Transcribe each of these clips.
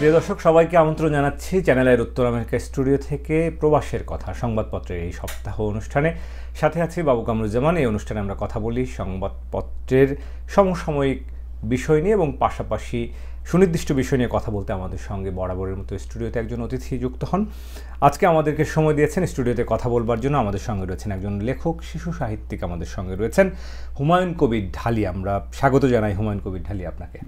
প্রিয় দর্শক সবাইকে আমন্ত্রণ জানাচ্ছি চ্যানেলের উত্তর আমেরিকা স্টুডিও থেকে প্রবাসের কথা সংবাদপত্রের এই সপ্তাহ অনুষ্ঠানে। সাথে আছি বাবু কামরুজ্জামান। এই অনুষ্ঠানে আমরা কথা বলি সংবাদপত্রের সমসাময়িক বিষয় নিয়ে এবং পাশাপাশি সুনির্দিষ্ট বিষয় নিয়ে কথা বলতে আমাদের সঙ্গে বরাবরের মতো স্টুডিওতে একজন অতিথি যুক্ত হন। আজকে আমাদেরকে সময় দিয়েছেন স্টুডিওতে কথা বলবার জন্য। আমাদের সঙ্গে রয়েছেন একজন লেখক, শিশু সাহিত্যিক, আমাদের সঙ্গে রয়েছেন হুমায়ুন কবির ঢালী। আমরা স্বাগত জানাই হুমায়ুন কবির ঢালী আপনাকে।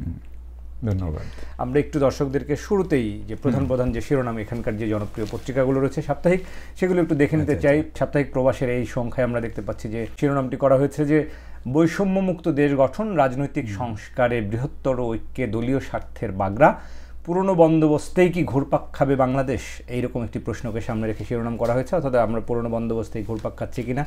ধন্যবাদ। আমরা একটু দর্শকদেরকে শুরুতেই যে প্রধান যে শিরোনাম এখানকার যে জনপ্রিয় পত্রিকাগুলো রয়েছে সাপ্তাহিক, সেগুলো একটু দেখে নিতে চাই। সাপ্তাহিক প্রবাসের এই সংখ্যায় আমরা দেখতে পাচ্ছি যে শিরোনামটি করা হয়েছে যে বৈষম্যমুক্ত দেশ গঠন, রাজনৈতিক সংস্কারে বৃহত্তর ঐক্যে দলীয় স্বার্থের বাগড়া, পুরনো বন্দোবস্তেই কি ঘুরপাক খাবে বাংলাদেশ, এইরকম একটি প্রশ্নকে সামনে রেখে শিরোনাম করা হয়েছে। অর্থাৎ আমরা পুরনো বন্দোবস্তেই ঘুরপাক খাচ্ছি কিনা।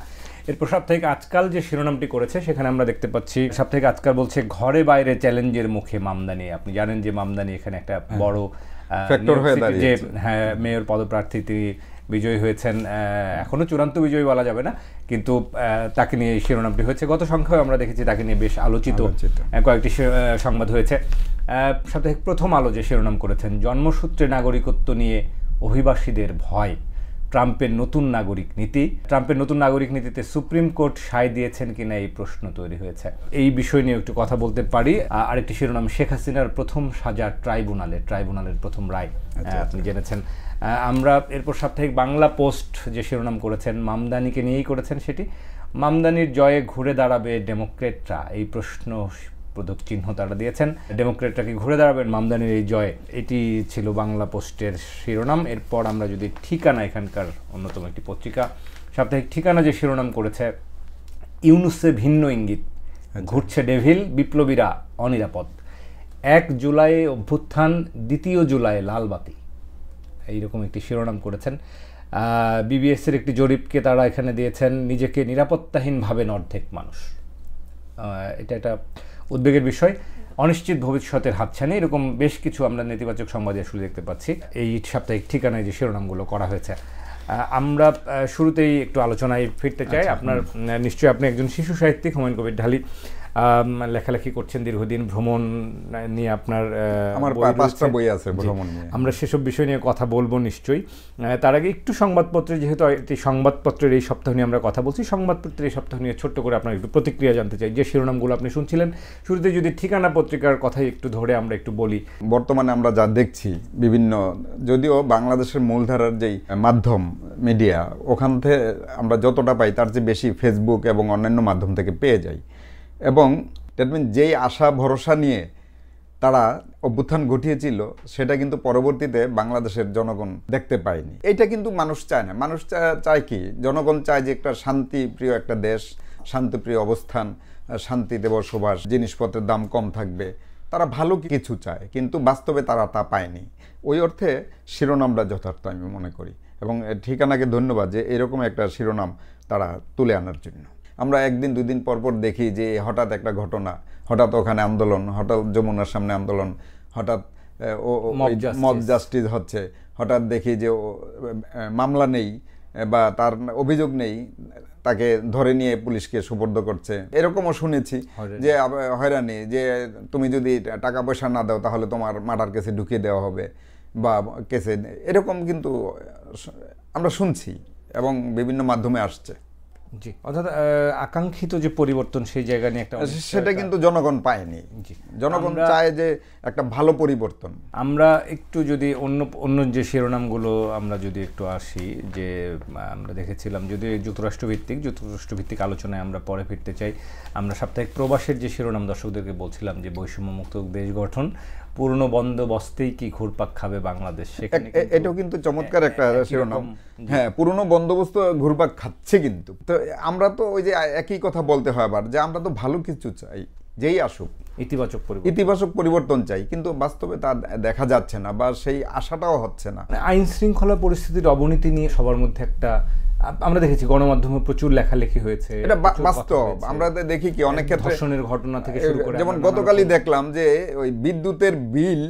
এরপর সাপ্তাহিক আজকাল যে শিরোনামটি করেছে সেখানে আমরা দেখতে পাচ্ছি সাপ্তাহিক আজকাল বলছে ঘরে বাইরে চ্যালেঞ্জের মুখে মামদানি। আপনি জানেন যে মামদানি এখানে একটা বড় ফ্যাক্টর হয়ে যে মেয়র পদপ্রার্থী তিনি বিজয়ী হয়েছেন। এখনও চূড়ান্ত বিজয়ী বলা যাবে না, কিন্তু তাকে নিয়ে এই শিরোনামটি হয়েছে। গত সংখ্যায় আমরা দেখেছি তাকে নিয়ে বেশ আলোচিত কয়েকটি সংবাদ হয়েছে। সাপ্তাহিক প্রথম আলো যে শিরোনাম করেছেন জন্মসূত্রে নাগরিকত্ব নিয়ে অভিবাসীদের ভয়, ট্রাম্পের নতুন নাগরিক নীতি। ট্রাম্পের নতুন নাগরিক নীতিতে সুপ্রিম কোর্ট সায় দিয়েছেন কিনা এই প্রশ্ন তৈরি হয়েছে। এই বিষয় নিয়ে একটু কথা বলতে পারি। আরেকটি শিরোনাম শেখ হাসিনার প্রথম সাজা ট্রাইব্যুনালের প্রথম রায়, আপনি জেনেছেন। আমরা এরপর সাপ্তাহিক বাংলা পোস্ট যে শিরোনাম করেছেন মামদানিকে নিয়েই করেছেন, সেটি মামদানির জয়ে ঘুরে দাঁড়াবে ডেমোক্রেটরা, এই প্রশ্ন প্রদক চিহ্ন তারা দিয়েছেন। ডেমোক্রেটরা কি ঘুরে দাঁড়াবেন মামদানির এই জয়ে, এটি ছিল বাংলা পোস্টের শিরোনাম। এরপর আমরা যদি ঠিকানা, এখানকার অন্যতম একটি পত্রিকা সাপ্তাহিক ঠিকানা যে শিরোনাম করেছে ইউনুসে ভিন্ন ইঙ্গিত, ঘুরছে ডেভিল, বিপ্লবীরা অনিরাপদ, 1 জুলাই অভ্যুত্থান, 2 জুলাই লালবাতি, এইরকম একটি শিরোনাম করেছেন। বিবিএসের একটি জরিপকে তারা এখানে দিয়েছেন নিজেকে নিরাপত্তাহীন ভাবেন অর্ধেক মানুষ। এটা একটা উদ্বেগের বিষয়। অনিশ্চিত ভবিষ্যতের হাতছানি, এরকম বেশ কিছু আমরা নেতিবাচক সংবাদ আসলে দেখতে পাচ্ছি এই সাপ্তাহিক ঠিকানায় যে শিরোনামগুলো করা হয়েছে। আমরা শুরুতেই একটু আলোচনায় ফিরতে চাই। আপনার নিশ্চয়ই আপনি একজন শিশু সাহিত্যিক, হুমায়ুন কবির ঢালী, লেখালেখি করছেন দীর্ঘদিন, ভ্রমণ নিয়ে আপনার আমার 5টা বই আছে ভ্রমণ নিয়ে। আমরা সেসব বিষয় নিয়ে কথা বলবো নিশ্চয়ই। তার আগে একটু সংবাদপত্রে, যেহেতু এটি সংবাদপত্রের এই সপ্তাহ নিয়ে আমরা কথা বলছি, সংবাদপত্রের এই সপ্তাহ নিয়ে ছোট্ট করে আপনার একটু প্রতিক্রিয়া জানতে চাই। যে শিরোনামগুলো আপনি শুনছিলেন শুরুতে, যদি ঠিকানা পত্রিকার কথাই একটু ধরে আমরা একটু বলি। বর্তমানে আমরা যা দেখছি বিভিন্ন, যদিও বাংলাদেশের মূলধারার যেই মাধ্যম মিডিয়া, ওখান থেকে আমরা যতটা পাই তার চেয়ে বেশি ফেসবুক এবং অন্যান্য মাধ্যম থেকে পেয়ে যাই। এবং দ্যাট মিন যেই আশা ভরসা নিয়ে তারা অভ্যুত্থান ঘটিয়েছিল সেটা কিন্তু পরবর্তীতে বাংলাদেশের জনগণ দেখতে পায়নি। এটা কিন্তু মানুষ চায় না। মানুষ চায় কি, জনগণ চায় যে একটা শান্তিপ্রিয় একটা দেশ, শান্তিপ্রিয় অবস্থান, শান্তিতে বসবাস, জিনিসপত্রের দাম কম থাকবে, তারা ভালো কিছু চায়, কিন্তু বাস্তবে তারা তা পায়নি। ওই অর্থে শিরোনামটা যথার্থ আমি মনে করি, এবং ঠিকানাকে ধন্যবাদ যে এরকম একটা শিরোনাম তারা তুলে আনার জন্য। আমরা একদিন দুদিন পরপর দেখি যে হঠাৎ একটা ঘটনা, হঠাৎ ওখানে আন্দোলন, হঠাৎ যমুনার সামনে আন্দোলন, হঠাৎ মব জাস্টিস হচ্ছে, হঠাৎ দেখি যে মামলা নেই বা তার অভিযোগ নেই, তাকে ধরে নিয়ে পুলিশকে সুপর্দ করছে। এরকমও শুনেছি যে হয়রানি, যে তুমি যদি টাকা পয়সা না দাও তাহলে তোমার মার্ডার কেসে ঢুকিয়ে দেওয়া হবে বা কেসে, এরকম কিন্তু আমরা শুনছি এবং বিভিন্ন মাধ্যমে আসছে। জি, অর্থাৎ আকাঙ্ক্ষিত যে পরিবর্তন সেই জায়গা নিয়ে একটা, সেটা কিন্তু জনগণ পায়নি। জনগণ চায় যে একটা ভালো পরিবর্তন। আমরা একটু যদি অন্য যে শিরোনামগুলো আমরা যদি একটু আসি, যে আমরা দেখেছিলাম, যদি যুক্তরাষ্ট্রভিত্তিক আলোচনায় আমরা পরে ফিরতে চাই। আমরা সাপ্তাহিক প্রবাসের যে শিরোনাম দর্শকদেরকে বলছিলাম যে বৈষম্যমুক্ত দেশ গঠন, পুরনো বন্দোবস্তেই কি ঘুরপাক খাবে বাংলাদেশ, এটাও কিন্তু চমৎকার একটা শিরোনাম। হ্যাঁ, পুরনো বন্দোবস্ত ঘুরপাক খাচ্ছে, কিন্তু তো আমরা তো ওই যে একই কথা বলতে হয় আবার, যে আমরা তো ভালো কিছু চাই, যেই আসুক ইতিবাচক পরিবর্তন চাই, কিন্তু বাস্তবে তা দেখা যাচ্ছে না বা সেই আশাটাও হচ্ছে না। আইন শৃঙ্খলা পরিস্থিতির অবনতি নিয়ে সবার মধ্যে একটা, আমরা দেখেছি গণমাধ্যমে প্রচুর লেখালেখি হয়েছে, এটা বাস্তব। আমরা দেখি কি অনেক ক্ষেত্রে ধর্ষণের ঘটনা থেকে শুরু করে, যেমন গতকালই দেখলাম যে ওই বিদ্যুতের বিল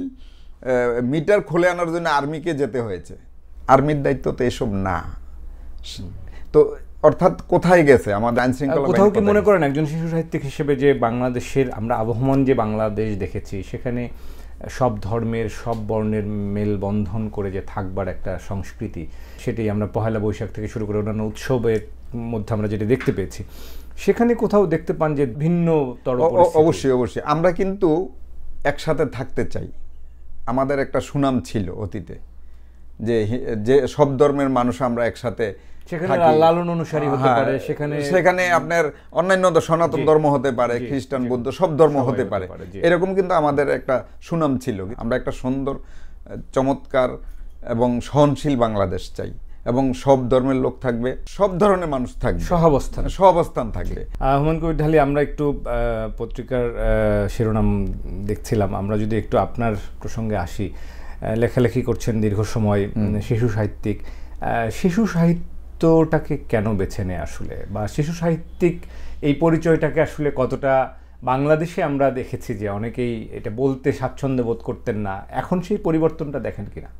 মিটার খুলে আনার জন্য আর্মিকে যেতে হয়েছে। আর্মির দায়িত্ব তো এসব না। তো অর্থাৎ কোথায় গেছে আমাদের আইন শৃঙ্খলা? কোথাও কি মনে করেন একজন শিশু সাহিত্যিক হিসেবে যে বাংলাদেশের আমরা আবহমান যে বাংলাদেশ দেখেছি, সেখানে সব ধর্মের সব বর্ণের মেলবন্ধন করে যে থাকবার একটা সংস্কৃতি, সেটাই আমরা পহেলা বৈশাখ থেকে শুরু করে অন্যান্য উৎসবের মধ্যে আমরা যেটা দেখতে পেয়েছি, সেখানে কোথাও দেখতে পান যে ভিন্নতর? অবশ্যই আমরা কিন্তু একসাথে থাকতে চাই। আমাদের একটা সুনাম ছিল অতীতে যে সব ধর্মের মানুষ আমরা একসাথে সেখানে লালন অনুসারী হতে পারে, সেখানে আপনার অন্যান্য সনাতন ধর্ম হতে পারে, খ্রিস্টান বৌদ্ধ সব ধর্ম হতে পারে, এরকম কিন্তু আমাদের একটা সুনাম ছিল। আমরা একটা সুন্দর চমৎকার এবং সহনশীল বাংলাদেশ চাই, এবং সব ধর্মের লোক থাকবে, সব ধরনের মানুষ থাকবে, সহাবস্থান থাকবে। হুমায়ুন কবির ঢালী, আমরা একটু পত্রিকার শিরোনাম দেখছিলাম, আমরা যদি একটু আপনার প্রসঙ্গে আসি, লেখালেখি করছেন দীর্ঘ সময়, শিশু সাহিত্যিক। শিশু সাহিত্যটাকে কেন বেছে নেয় আসলে, বা শিশু সাহিত্যিক এই পরিচয়টাকে আসলে কতটা বাংলাদেশে আমরা দেখেছি যে অনেকেই এটা বলতে স্বাচ্ছন্দ্য বোধ করতেন না, এখন সেই পরিবর্তনটা দেখেন কিনা?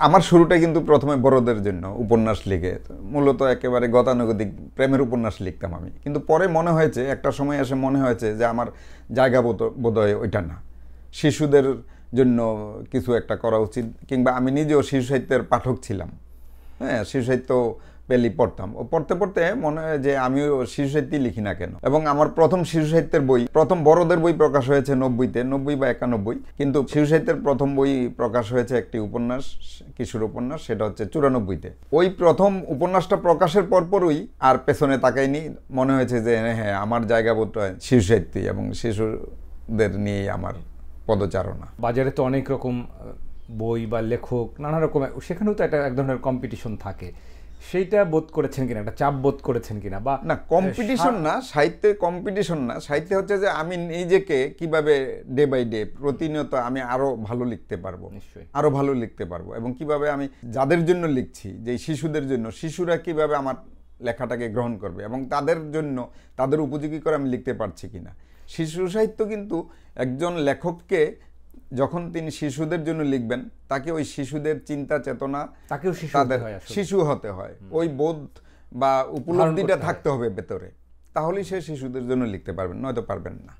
আমার শুরুটা কিন্তু প্রথমে বড়দের জন্য উপন্যাস লিখে, মূলত একেবারে গতানুগতিক প্রেমের উপন্যাস লিখতাম আমি, কিন্তু পরে মনে হয়েছে, একটা সময় এসে মনে হয়েছে যে আমার জায়গা বোধহয় ওইটা না, শিশুদের জন্য কিছু একটা করা উচিত। কিংবা আমি নিজেও শিশু সাহিত্যের পাঠক ছিলাম, হ্যাঁ, শিশু সাহিত্য পেলি পড়তাম, পড়তে পড়তে মনে হয় যে আমিও শিশু সাহিত্যই লিখি না কেন। এবং আমার প্রথম শিশু সাহিত্যের বই, প্রথম বড়দের বই প্রকাশ হয়েছে 90 বা 91, কিন্তু শিশু সাহিত্যের প্রথম বই প্রকাশ হয়েছে একটি উপন্যাস, কিশোর উপন্যাস, সেটা হচ্ছে 94-তে। ওই প্রথম উপন্যাসটা প্রকাশের পরপরই আর পেছনে তাকাইনি, মনে হয়েছে যে হ্যাঁ, আমার জায়গা বোধ হয় শিশু সাহিত্যই, এবং শিশুদের নিয়েই আমার পদচারণা। বাজারে তো অনেক রকম বই বা লেখক, নানা রকম, সেখানেও তো এক ধরনের কম্পিটিশন থাকে, সেইটা বোধ করেছেন কিনা, একটা চাপ বোধ করেছেন কিনা? বা না, কম্পিটিশন না, সাহিত্যে কম্পিটিশন না, সাহিত্যে হচ্ছে যে আমি নিজেকে কিভাবে ডে বাই ডে প্রতিনিয়ত আমি আরো ভালো লিখতে পারবো, আরো ভালো লিখতে পারবো, এবং কিভাবে আমি যাদের জন্য লিখছি, যে শিশুদের জন্য, শিশুরা কিভাবে আমার লেখাটাকে গ্রহণ করবে, এবং তাদের জন্য তাদের উপযোগী করে আমি লিখতে পারছি কিনা। শিশু সাহিত্য কিন্তু একজন লেখককে, যখন তিনি শিশুদের জন্য লিখবেন, তাকে ওই শিশুদের চিন্তা চেতনা, তাকেও শিশু হতে হয়, ওই বোধ বা উপলব্ধিটা থাকতে হবে ভেতরে, তাহলেই সে শিশুদের জন্য লিখতে পারবেন, নয়তো পারবেন না।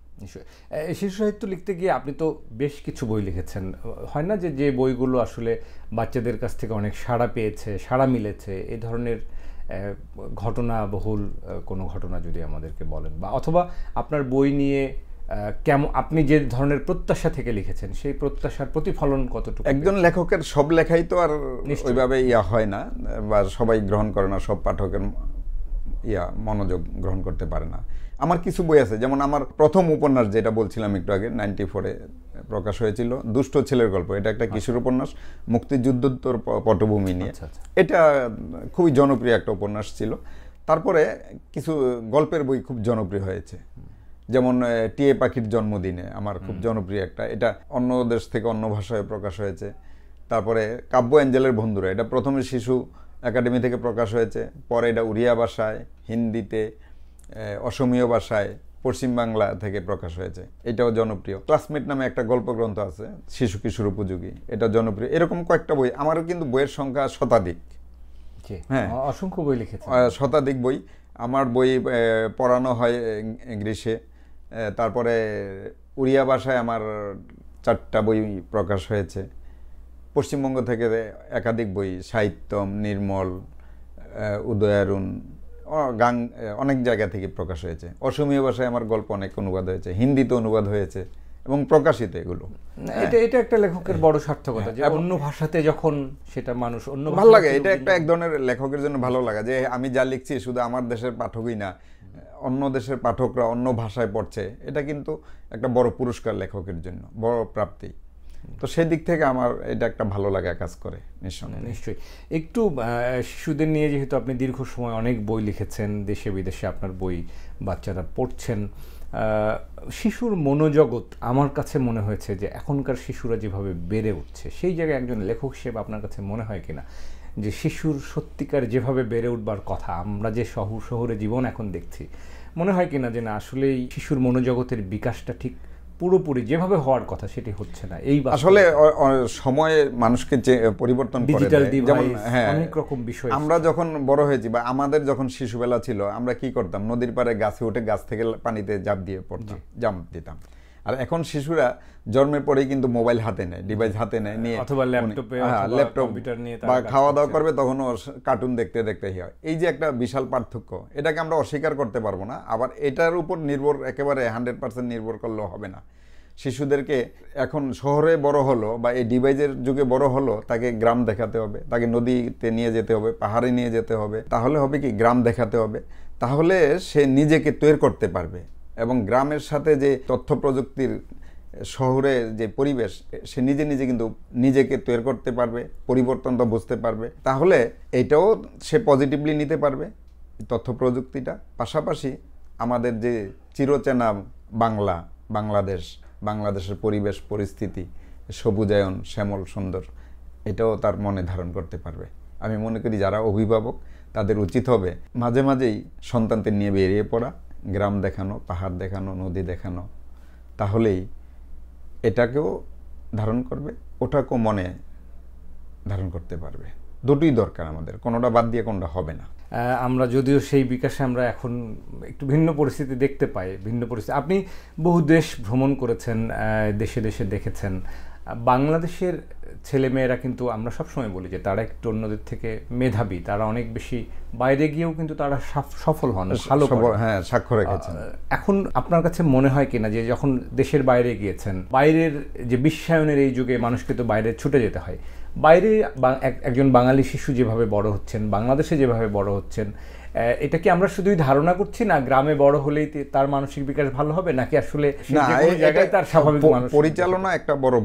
শিশু সাহিত্য লিখতে গিয়ে আপনি তো বেশ কিছু বই লিখেছেন, হয় না যে বইগুলো আসলে বাচ্চাদের কাছ থেকে অনেক সাড়া পেয়েছে, সাড়া মিলেছে, এই ধরনের ঘটনাবহুল কোনো ঘটনা যদি আমাদেরকে বলেন, বা অথবা আপনার বই নিয়ে কেমন, আপনি যে ধরনের প্রত্যাশা থেকে লিখেছেন, সেই প্রত্যাশার প্রতিফলন কতটুকু? একজন লেখকের সব লেখাই তো আর ওইভাবে হয় না, বা সবাই গ্রহণ করে না, সব পাঠকের মনোযোগ গ্রহণ করতে পারে না। আমার কিছু বই আছে, যেমন আমার প্রথম উপন্যাস যেটা বলছিলাম একটু আগে, 94-এ প্রকাশ হয়েছিল, দুষ্ট ছেলের গল্প, এটা একটা কিশোর উপন্যাস, মুক্তিযুদ্ধোত্তর পটভূমি নিয়ে। এটা খুবই জনপ্রিয় একটা উপন্যাস ছিল। তারপরে কিছু গল্পের বই খুব জনপ্রিয় হয়েছে, যেমন টিএ পাখির জন্মদিনে আমার খুব জনপ্রিয় একটা, এটা অন্য দেশ থেকে অন্য ভাষায় প্রকাশ হয়েছে। তারপরে কাব্য অ্যাঞ্জেলের বন্ধুরা, এটা প্রথমে শিশু একাডেমি থেকে প্রকাশ হয়েছে, পরে এটা উড়িয়া ভাষায়, হিন্দিতে, অসমীয় ভাষায়, পশ্চিম বাংলা থেকে প্রকাশ হয়েছে, এটাও জনপ্রিয়। ক্লাসমেট নামে একটা গল্প গ্রন্থ আছে, শিশু কিশোর উপযোগী, এটা জনপ্রিয়। এরকম কয়েকটা বই, আমারও কিন্তু বইয়ের সংখ্যা শতাধিক, হ্যাঁ, অসংখ্য বই লিখেছেন, শতাধিক বই। আমার বই পড়ানো হয় গ্রীষ্মে, তারপরে উড়িয়া ভাষায় আমার 4টা বই প্রকাশ হয়েছে, পশ্চিমবঙ্গ থেকে একাধিক বই, সাহিত্যম, নির্মল, উদয়ারুণ, গান, অনেক জায়গা থেকে প্রকাশ হয়েছে। অসমীয় ভাষায় আমার গল্প অনেক অনুবাদ হয়েছে, হিন্দিতে অনুবাদ হয়েছে এবং প্রকাশিত এগুলো। এটা একটা লেখকের বড় সার্থকতা, যে অন্য ভাষাতে যখন সেটা মানুষ অন্য ভালো লাগে, এটা একটা এক ধরনের লেখকের জন্য ভালো লাগা, যে আমি যা লিখছি শুধু আমার দেশের পাঠকই না, অন্য দেশের পাঠকরা অন্য ভাষায় পড়ছে, এটা কিন্তু একটা বড় পুরস্কার লেখকের জন্য, বড় প্রাপ্তি। তো সেই দিক থেকে আমার এটা একটা ভালো লাগা কাজ করে। নিশ্চয়ই। একটু শিশুদের নিয়ে, যেহেতু আপনি দীর্ঘ সময় অনেক বই লিখেছেন, দেশে বিদেশে আপনার বই বাচ্চারা পড়ছেন, শিশুর মনোজগৎ আমার কাছে মনে হয়েছে যে এখনকার শিশুরা যেভাবে বেড়ে উঠছে, সেই জায়গায় একজন লেখক হিসেবে আপনার কাছে মনে হয় কিনা যে শিশুর সত্যিকার যেভাবে বেড়ে উঠবার কথা, আমরা যে শহরে জীবন এখন দেখছি, মনে হয় কিনা যে না, আসলেই শিশুর মনোজগতের বিকাশটা ঠিক পুরোপুরি যেভাবে হওয়ার কথা সেটি হচ্ছে না? এই আসলে সময়ে মানুষকে যে পরিবর্তন করে, যেমন অনেক রকম বিষয়, আমরা যখন বড় হয়েছি বা আমাদের যখন শিশুবেলা ছিল, আমরা কি করতাম, নদীর পাড়ে গাছে উঠে গাছ থেকে পানিতে জাম্প দিতাম। আর এখন শিশুরা জন্মের পরেই কিন্তু মোবাইল হাতে নেয়, ডিভাইস হাতে নেয়, নিয়ে অথবা ল্যাপটপে ল্যাপটপ কম্পিউটার নিয়ে বা খাওয়া দাওয়া করবে তখনও কার্টুন দেখতে দেখতে হয়। এই যে একটা বিশাল পার্থক্য, এটাকে আমরা অস্বীকার করতে পারবো না। আবার এটার উপর নির্ভর একেবারে 100% নির্ভর করলেও হবে না। শিশুদেরকে এখন শহরে বড় হলো বা এই ডিভাইসের যুগে বড় হলো, তাকে গ্রাম দেখাতে হবে, তাকে নদীতে নিয়ে যেতে হবে, পাহাড়ে নিয়ে যেতে হবে, তাহলে হবে কি গ্রাম দেখাতে হবে, তাহলে সে নিজেকে তৈরি করতে পারবে। এবং গ্রামের সাথে যে তথ্য প্রযুক্তির শহরের যে পরিবেশ, সে নিজে নিজে কিন্তু নিজেকে তৈরি করতে পারবে, পরিবর্তনটা বুঝতে পারবে, তাহলে এটাও সে পজিটিভলি নিতে পারবে তথ্য প্রযুক্তিটা। পাশাপাশি আমাদের যে চিরচেনা বাংলাদেশের পরিবেশ পরিস্থিতি, সবুজায়ন, শ্যামল সুন্দর, এটাও তার মনে ধারণ করতে পারবে। আমি মনে করি যারা অভিভাবক তাদের উচিত হবে মাঝে মাঝেই সন্তানদের নিয়ে বেরিয়ে পড়া, গ্রাম দেখানো, পাহাড় দেখানো, নদী দেখানো, তাহলেই এটাকেও ধারণ করবে, ওটাকেও মনে ধারণ করতে পারবে। দুটোই দরকার আমাদের, কোনোটা বাদ দিয়ে কোনোটা হবে না। আমরা যদিও সেই বিকাশে আমরা এখন একটু ভিন্ন পরিস্থিতি দেখতে পাই, ভিন্ন পরিস্থিতি। আপনি বহু দেশ ভ্রমণ করেছেন, দেশে দেশে দেখেছেন। বাংলাদেশের ছেলেমেয়েরা কিন্তু আমরা সবসময় বলি যে তারা একটু অন্যদের থেকে মেধাবী, তারা অনেক বেশি, বাইরে গিয়েও কিন্তু তারা সফল হন, ভালো, হ্যাঁ, সাক্ষ্য রেখেছেন। এখন আপনার কাছে মনে হয় কিনা যে যখন দেশের বাইরে গিয়েছেন, বাইরের যে বিশ্বায়নের এই যুগে মানুষকে তো বাইরে ছুটে যেতে হয়, বাইরে একজন বাঙালি শিশু যেভাবে বড় হচ্ছেন, বাংলাদেশে যেভাবে বড় হচ্ছেন, এটা কি আমরা শুধুই ধারণা করছি না গ্রামে বড় হলেই তার মানসিক বিকাশ ভালো হবে, নাকি আসলে তার স্বাভাবিক পরিচালনা একটা বড়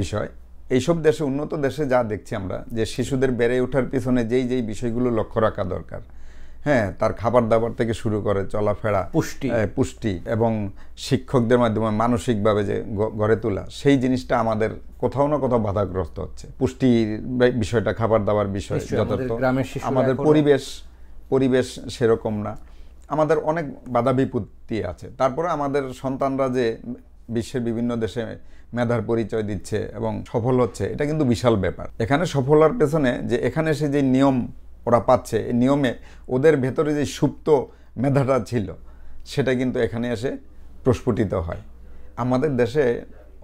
বিষয়। এইসব দেশে, উন্নত দেশে যা দেখছি আমরা, যে শিশুদের বেড়ে ওঠার পিছনে যেই বিষয়গুলো লক্ষ্য রাখা দরকার, হ্যাঁ, তার খাবার দাবার থেকে শুরু করে চলাফেরা, পুষ্টি এবং শিক্ষকদের মাধ্যমে মানসিকভাবে যে গড়ে তোলা, সেই জিনিসটা আমাদের কোথাও না কোথাও বাধাগ্রস্ত হচ্ছে। পুষ্টির বিষয়টা, খাবার দাবার বিষয় যথার্থ, আমাদের পরিবেশ সেরকম না, আমাদের অনেক বাধা বিপত্তি আছে। তারপরে আমাদের সন্তানরা যে বিশ্বের বিভিন্ন দেশে মেধার পরিচয় দিচ্ছে এবং সফল হচ্ছে, এটা কিন্তু বিশাল ব্যাপার। এখানে সফল হওয়ার পেছনে যে এখানে এসে যে নিয়ম ওরা পাচ্ছে, এই নিয়মে ওদের ভেতরে যে সুপ্ত মেধাটা ছিল, সেটা কিন্তু এখানে এসে প্রস্ফুটিত হয়। আমাদের দেশে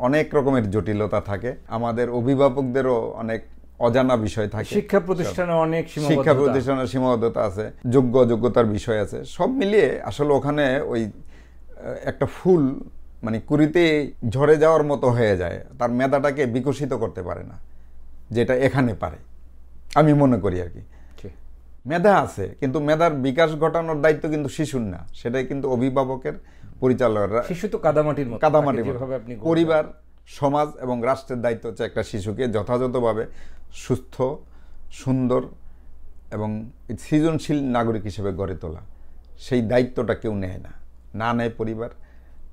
অনেক রকমের জটিলতা থাকে, আমাদের অভিভাবকদেরও অনেক অজানা বিষয় থাকে, শিক্ষা প্রতিষ্ঠানে অনেক সীমাবদ্ধতা আছে, যোগ্যতার বিষয় আছে, সব মিলিয়ে আসলে ওখানে ওই একটা ফুল মানে কুড়িতে ঝরে যাওয়ার মতো হয়ে যায়, তার মেধাটাকে বিকশিত করতে পারে না, যেটা এখানে পারে আমি মনে করি আর কি। মেধা আছে, কিন্তু মেধার বিকাশ ঘটানোর দায়িত্ব কিন্তু শিশুর না, সেটাই কিন্তু অভিভাবকের, পরিচালকরা। শিশু তো কাদামাটির মতো, পরিবার, সমাজ এবং রাষ্ট্রের দায়িত্ব হচ্ছে একটা শিশুকে যথাযথভাবে সুস্থ, সুন্দর এবং সৃজনশীল নাগরিক হিসেবে গড়ে তোলা। সেই দায়িত্বটা কেউ নেয় না নেয়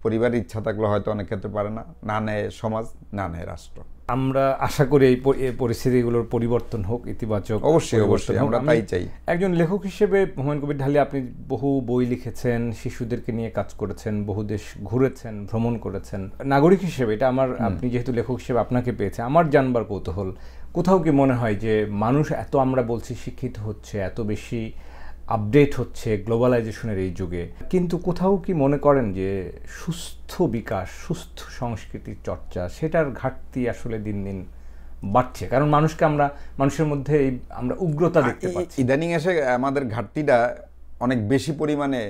পরিবারের ইচ্ছা থাকলে হয়তো অনেক ক্ষেত্রে পারে না নেয় সমাজ, না নেয় রাষ্ট্র। আমরা আশা করি এই পরিস্থিতিগুলোর পরিবর্তন হোক, ইতিবাচক। অবশ্যই আমরা তাই চাই। একজন লেখক হিসেবে হুমায়ুন কবির ঢালী, আপনি বহু বই লিখেছেন, শিশুদেরকে নিয়ে কাজ করেছেন, বহু দেশ ঘুরেছেন, ভ্রমণ করেছেন। নাগরিক হিসেবে এটা আমার, আপনি যেহেতু লেখক হিসেবে আপনাকে পেয়েছে, আমার জানবার কৌতূহল, কোথাও কি মনে হয় যে মানুষ এত, আমরা বলছি শিক্ষিত হচ্ছে, এত বেশি আপডেট হচ্ছে গ্লোবালাইজেশনের এই যুগে, কিন্তু কোথাও কি মনে করেন যে সুস্থ বিকাশ, সুস্থ সংস্কৃতির চর্চা, সেটার ঘাটতি আসলে দিন দিন বাড়ছে? কারণ মানুষের মধ্যে আমরা উগ্রতা দেখতে পাচ্ছি। ইদানিং এসে আমাদের ঘাটতিটা অনেক বেশি পরিমাণে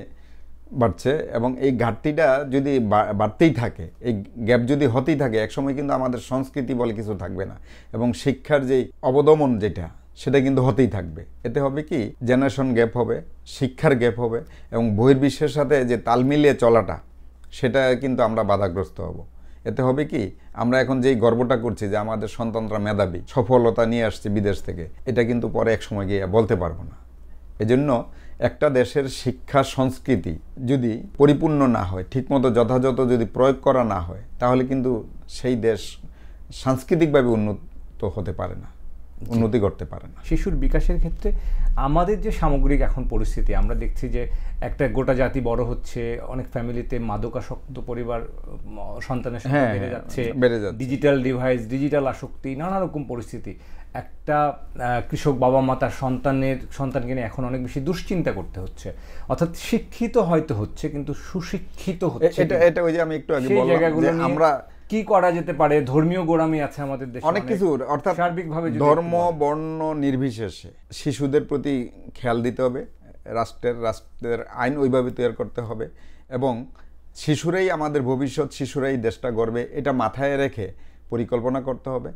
বাড়ছে, এবং এই ঘাটতিটা যদি বাড়তেই থাকে, এই গ্যাপ যদি হতেই থাকে, একসময় কিন্তু আমাদের সংস্কৃতি বলে কিছু থাকবে না, এবং শিক্ষার যে অবদমন সেটা কিন্তু হতেই থাকবে। এতে হবে কি, জেনারেশন গ্যাপ হবে, শিক্ষার গ্যাপ হবে, এবং বহির্বিশ্বের সাথে যে তাল মিলিয়ে চলাটা, সেটা কিন্তু আমরা বাধাগ্রস্ত হব। এতে হবে কি, আমরা এখন যেই গর্বটা করছি যে আমাদের সন্তানরা মেধাবী, সফলতা নিয়ে আসছে বিদেশ থেকে, এটা কিন্তু পরে এক সময় গিয়ে বলতে পারবো না। এজন্য একটা দেশের শিক্ষা সংস্কৃতি যদি পরিপূর্ণ না হয়, ঠিকমতো যথাযথ যদি প্রয়োগ করা না হয়, তাহলে কিন্তু সেই দেশ সাংস্কৃতিকভাবে উন্নত হতে পারে না। উন্নতি করতে পারে না। শিশুর বিকাশের ক্ষেত্রে আমাদের যে সামগ্রিক এখন পরিস্থিতি, আমরা দেখছি যে একটা গোটা জাতি বড় হচ্ছে, অনেক ফ্যামিলিতে মাদকাসক্ত পরিবার সন্তানের সাথে বেড়ে যাচ্ছে, ডিজিটাল ডিভাইস, ডিজিটাল আসক্তি, নানা রকম পরিস্থিতি। একটা কৃষক বাবা মা তার সন্তানকে নিয়ে এখন অনেক বেশি দুশ্চিন্তা করতে হচ্ছে, অর্থাৎ শিক্ষিত হয়তো হচ্ছে কিন্তু সুশিক্ষিত হচ্ছে। এটা ওই যে আমি একটু আগে বললাম যে আমরা কি করা যেতে পারে, ধর্মীয় গোড়ামি আছে আমাদের দেশে অনেক কিছু, অর্থাৎ সার্বিকভাবে ধর্ম বর্ণ নির্বিশেষে শিশুদের প্রতি খেয়াল দিতে হবে, রাষ্ট্রের আইন ওইভাবে তৈরি করতে হবে, এবং শিশুরাই আমাদের ভবিষ্যৎ, শিশুরাই দেশটা গড়বে, এটা মাথায় রেখে পরিকল্পনা করতে হবে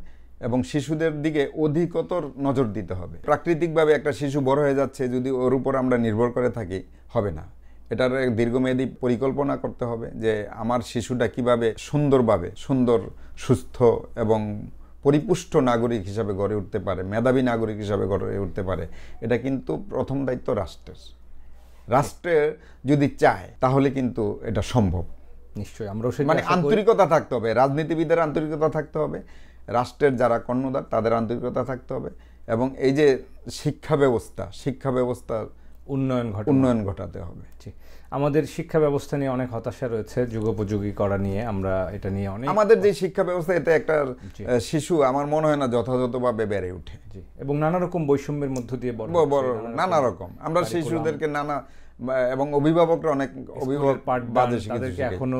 এবং শিশুদের দিকে অধিকতর নজর দিতে হবে। প্রাকৃতিকভাবে একটা শিশু বড় হয়ে যাচ্ছে, যদি ওর উপর আমরা নির্ভর করে থাকি হবে না। এটার দীর্ঘমেয়াদী পরিকল্পনা করতে হবে যে আমার শিশুটা কিভাবে সুন্দরভাবে সুস্থ এবং পরিপুষ্ট নাগরিক হিসাবে গড়ে উঠতে পারে, মেধাবী নাগরিক হিসাবে গড়ে উঠতে পারে। এটা কিন্তু প্রথম দায়িত্ব রাষ্ট্রের যদি চায় তাহলে কিন্তু এটা সম্ভব। নিশ্চয়ই আমরা মানে আন্তরিকতা থাকতে হবে, রাজনীতিবিদের আন্তরিকতা থাকতে হবে, রাষ্ট্রের যারা কর্ণধার তাদের আন্তরিকতা থাকতে হবে, এবং এই যে শিক্ষা ব্যবস্থার উন্নয়ন ঘটাতে হবে। আমাদের শিক্ষা ব্যবস্থা নিয়ে অনেক হতাশা রয়েছে, যুগোপযোগী করা নিয়ে আমরা এটা নিয়ে অনেক, আমাদের যে শিক্ষা ব্যবস্থা এতে একটা শিশু আমার মনে হয় না যথাযথভাবে বেড়ে ওঠে, এবং নানা রকম বৈষম্যের মধ্য দিয়ে নানা রকম আমরা শিশুদেরকে নানা, এবং অভিভাবকরা অনেক তাদেরকে এখনো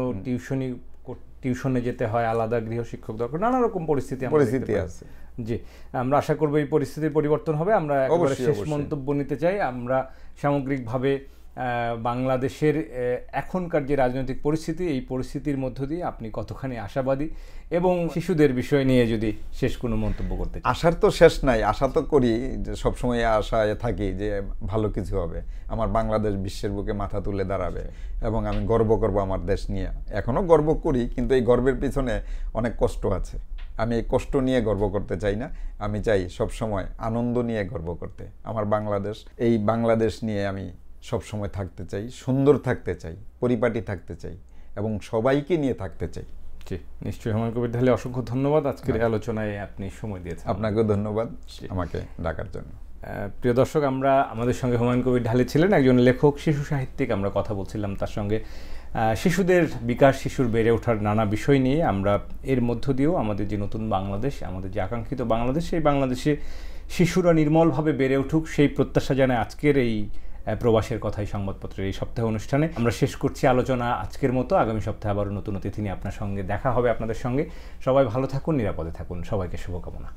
টিউশনে যেতে হয়, আলাদা গৃহ শিক্ষক দরকার, নানা রকম পরিস্থিতি আছে। জি, আমরা আশা করবো এই পরিস্থিতির পরিবর্তন হবে। আমরা শেষ মন্তব্য নিতে চাই, আমরা সামগ্রিকভাবে বাংলাদেশের এখনকার যে রাজনৈতিক পরিস্থিতি, এই পরিস্থিতির মধ্য দিয়ে আপনি কতখানি আশাবাদী, এবং শিশুদের বিষয় নিয়ে যদি শেষ কোনো মন্তব্য করতে। আশার তো শেষ নাই, আশা তো করি যে সবসময় আশায় থাকি যে ভালো কিছু হবে, আমার বাংলাদেশ বিশ্বের বুকে মাথা তুলে দাঁড়াবে, এবং আমি গর্ব করব আমার দেশ নিয়ে। এখনো গর্ব করি, কিন্তু এই গর্বের পিছনে অনেক কষ্ট আছে। আমি এই কষ্ট নিয়ে গর্ব করতে চাই না, আমি চাই সবসময় আনন্দ নিয়ে গর্ব করতে। আমার বাংলাদেশ, এই বাংলাদেশ নিয়ে আমি সবসময় থাকতে চাই, সুন্দর থাকতে চাই, পরিপাটি থাকতে চাই, এবং সবাইকে নিয়ে থাকতে চাই। জি, নিশ্চয়ই। হুমায়ুন কবির ঢালী, অসংখ্য ধন্যবাদ আজকের আলোচনায় আপনি সময় দিয়েছেন। আপনাকেও ধন্যবাদ আমাকে ডাকার জন্য। প্রিয় দর্শক, আমাদের সঙ্গে হুমায়ুন কবির ঢালী ছিলেন, একজন লেখক, শিশু সাহিত্যিক। আমরা কথা বলছিলাম তার সঙ্গে শিশুদের বিকাশ, শিশুর বেড়ে ওঠার নানা বিষয় নিয়ে। আমরা এর মধ্য দিয়েও আমাদের যে নতুন বাংলাদেশ, আমাদের যে আকাঙ্ক্ষিত বাংলাদেশ, সেই বাংলাদেশে শিশুরা নির্মলভাবে বেড়ে উঠুক, সেই প্রত্যাশা জানায় আজকের এই প্রবাসের কথাই সংবাদপত্রের এই সপ্তাহ অনুষ্ঠানে আমরা শেষ করছি আলোচনা আজকের মতো। আগামী সপ্তাহে আবারও নতুন অতিথি নিয়ে আপনার সঙ্গে দেখা হবে, আপনাদের সঙ্গে। সবাই ভালো থাকুন, নিরাপদে থাকুন, সবাইকে শুভকামনা।